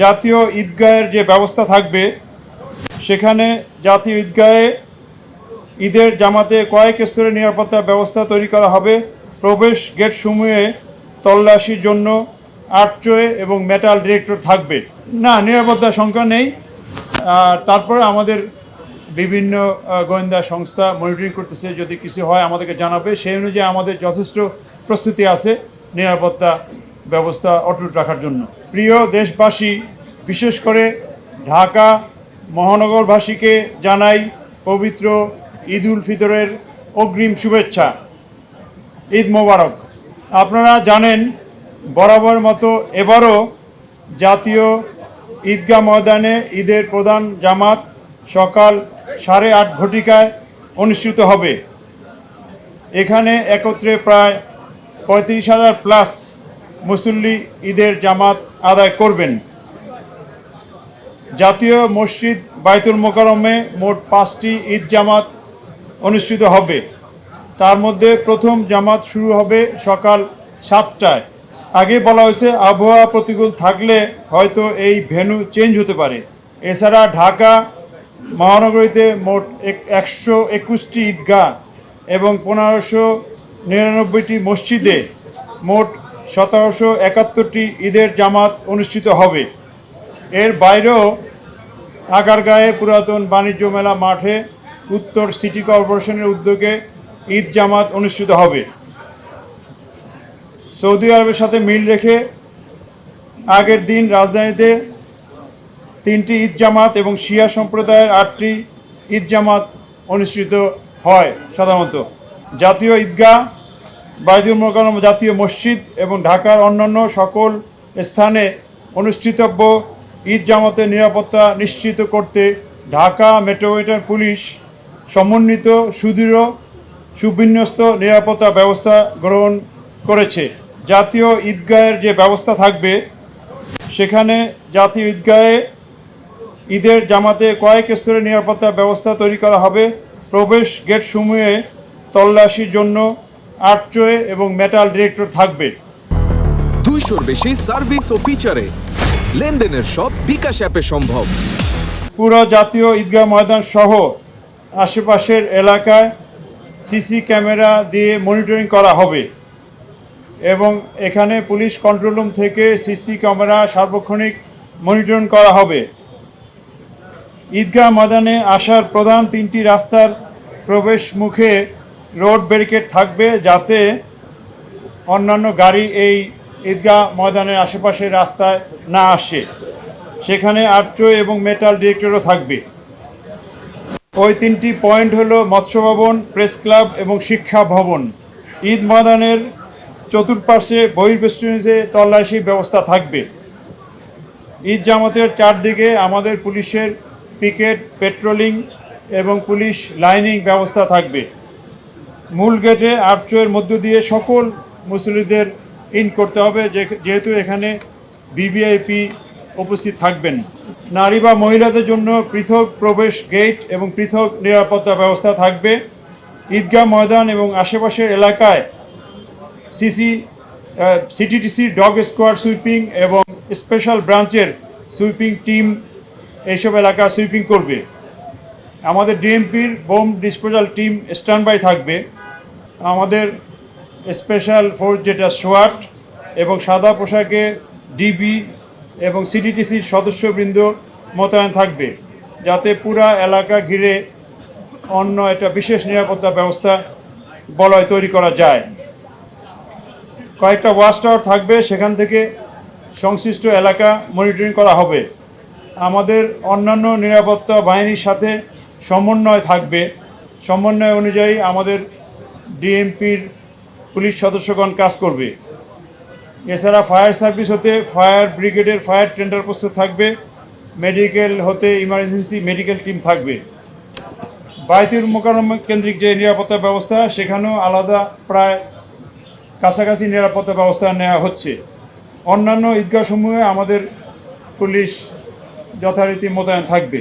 জাতীয় ঈদগাহের যে ব্যবস্থা থাকবে সেখানে জাতীয় ঈদগাহে ঈদের জামাতে কয়েক স্তরে নিরাপত্তা ব্যবস্থা তৈরি করা হবে। প্রবেশ গেট সমূহে তল্লাশির জন্য আর্চওয়ে এবং মেটাল ডিটেক্টর থাকবে। না, নিরাপত্তার সংখ্যা নেই। আর তারপরে আমাদের বিভিন্ন গোয়েন্দা সংস্থা মনিটরিং করতেছে, যদি কিছু হয় আমাদেরকে জানাবে। সেই অনুযায়ী আমাদের যথেষ্ট প্রস্তুতি আছে নিরাপত্তা ব্যবস্থা অটুট রাখার জন্য। প্রিয় দেশবাসী, বিশেষ করে ঢাকা মহানগরবাসীকে জানাই পবিত্র ঈদ উল ফিতরের অগ্রিম শুভেচ্ছা। ঈদ মোবারক। আপনারা জানেন বরাবর মতো এবারও জাতীয় ঈদগাহ ময়দানে ঈদের প্রধান জামাত সকাল 8:30 ঘটিকায় অনুষ্ঠিত হবে। এখানে একত্রে প্রায় 35,000 প্লাস মুসল্লি ঈদের জামাত আদায় করবেন। জাতীয় মসজিদ বাইতুল মোকাররমে মোট 5টি ঈদ জামাত অনুষ্ঠিত হবে। তার মধ্যে প্রথম জামাত শুরু হবে সকাল 7টায়। আগে বলা হয়েছে আবহাওয়া প্রতিকূল থাকলে হয়তো এই ভেন্যু চেঞ্জ হতে পারে। এছাড়া ঢাকা মহানগরীতে মোট 121টি ঈদগাহ এবং 1599টি মসজিদে মোট 1771টি ঈদের জামাত অনুষ্ঠিত হবে। এর বাইরেও আগারগাঁয়ে পুরাতন বাণিজ্য মেলা মাঠে উত্তর সিটি কর্পোরেশনের উদ্যোগে ঈদ জামাত অনুষ্ঠিত হবে। সৌদি আরবের সাথে মিল রেখে আগের দিন রাজধানীতে 3টি ঈদ জামাত এবং শিয়া সম্প্রদায়ের 8টি ঈদ জামাত অনুষ্ঠিত হয় সাধারণত। জাতীয় ঈদগাহ, বাইতুল মোকাররম জাতীয় মসজিদ এবং ঢাকার অন্যান্য সকল স্থানে অনুষ্ঠিতব্য ঈদ জামাতের নিরাপত্তা নিশ্চিত করতে ঢাকা মেট্রোপলিটন পুলিশ সমন্বিত সুদৃঢ় সুবিন্যস্ত নিরাপত্তা ব্যবস্থা গ্রহণ করেছে। জাতীয় ঈদগাহের যে ব্যবস্থা থাকবে সেখানে জাতীয় ঈদগাহে ঈদের জামাতে কয়েক স্তরে নিরাপত্তা ব্যবস্থা তৈরি করা হবে। প্রবেশ গেট সমূহে তল্লাশির জন্য আর্চওয়ে এবং মেটাল ডিটেক্টর থাকবে। 200-র বেশি সার্ভিস ও ফিচারে লেনদেনের সব বিকাশ অ্যাপে সম্ভব। পুরো জাতীয় ঈদগাহ ময়দান সহ আশেপাশের এলাকায় সিসি ক্যামেরা দিয়ে মনিটরিং করা হবে এবং এখানে পুলিশ কন্ট্রোল রুম থেকে সিসি ক্যামেরা সার্বক্ষণিক মনিটরিং করা হবে। ঈদগাহ ময়দানে আসার প্রধান 3টি রাস্তার প্রবেশ মুখে রোড ব্যারিকেড থাকবে, যাতে অন্যান্য গাড়ি এই ঈদগাহ ময়দানের আশেপাশের রাস্তায় না আসে। সেখানে আর্চওয়ে এবং মেটাল ডিটেক্টরও থাকবে। ওই 3টি পয়েন্ট হলো মৎস্য ভবন, প্রেস ক্লাব এবং শিক্ষা ভবন। ঈদ ময়দানের চতুর্পাশে বহির্বেষ্টনীতে তল্লাশি ব্যবস্থা থাকবে। ঈদ জামাতের চারদিকে আমাদের পুলিশের পিকেট, পেট্রোলিং এবং পুলিশ লাইনিং ব্যবস্থা থাকবে। মূল গেটে আর্চওয়ের মধ্য দিয়ে সকল মুসল্লিদের ইন করতে হবে, যেহেতু এখানে ভিভিআইপি উপস্থিত থাকবেন। নারী বা মহিলাদের জন্য পৃথক প্রবেশ গেট এবং পৃথক নিরাপত্তা ব্যবস্থা থাকবে। ঈদগাহ ময়দান এবং আশেপাশের এলাকায় সিটিটিসি ডগ স্কোয়াড সুইপিং এবং স্পেশাল ব্রাঞ্চের সুইপিং টিম এইসব এলাকা সুইপিং করবে। আমাদের ডিএমপির bomb disposal team stand by থাকবে। আমাদের স্পেশাল ফোর্স যেটা সোয়াট এবং সাদা পোশাকে ডিবি এবং সিটিটিসির সদস্যবৃন্দ মোতায়েন থাকবে, যাতে পুরা এলাকা ঘিরে অন্য একটা বিশেষ নিরাপত্তা ব্যবস্থা বলয় তৈরি করা যায়। কয়েকটা ওয়াচ টাওয়ার থাকবে, সেখান থেকে সংশ্লিষ্ট এলাকা মনিটরিং করা হবে। আমাদের অন্যান্য নিরাপত্তা বাহিনীর সাথে সমন্বয় থাকবে। সমন্বয় অনুযায়ী আমাদের ডিএমপির পুলিশ সদস্যগণ কাজ করবে। এছাড়া ফায়ার সার্ভিস হতে ফায়ার ব্রিগেডের ফায়ার টেন্ডার প্রস্তুত থাকবে। মেডিকেল হতে ইমার্জেন্সি মেডিকেল টিম থাকবে। বাইতুল মোকাররম কেন্দ্রিক যে নিরাপত্তা ব্যবস্থা, সেখানেও আলাদা প্রায় কাছাকাছি নিরাপত্তা ব্যবস্থা নেওয়া হচ্ছে। অন্যান্য ঈদগাহসমূহে আমাদের পুলিশ যথারীতি মোতায়েন থাকবে।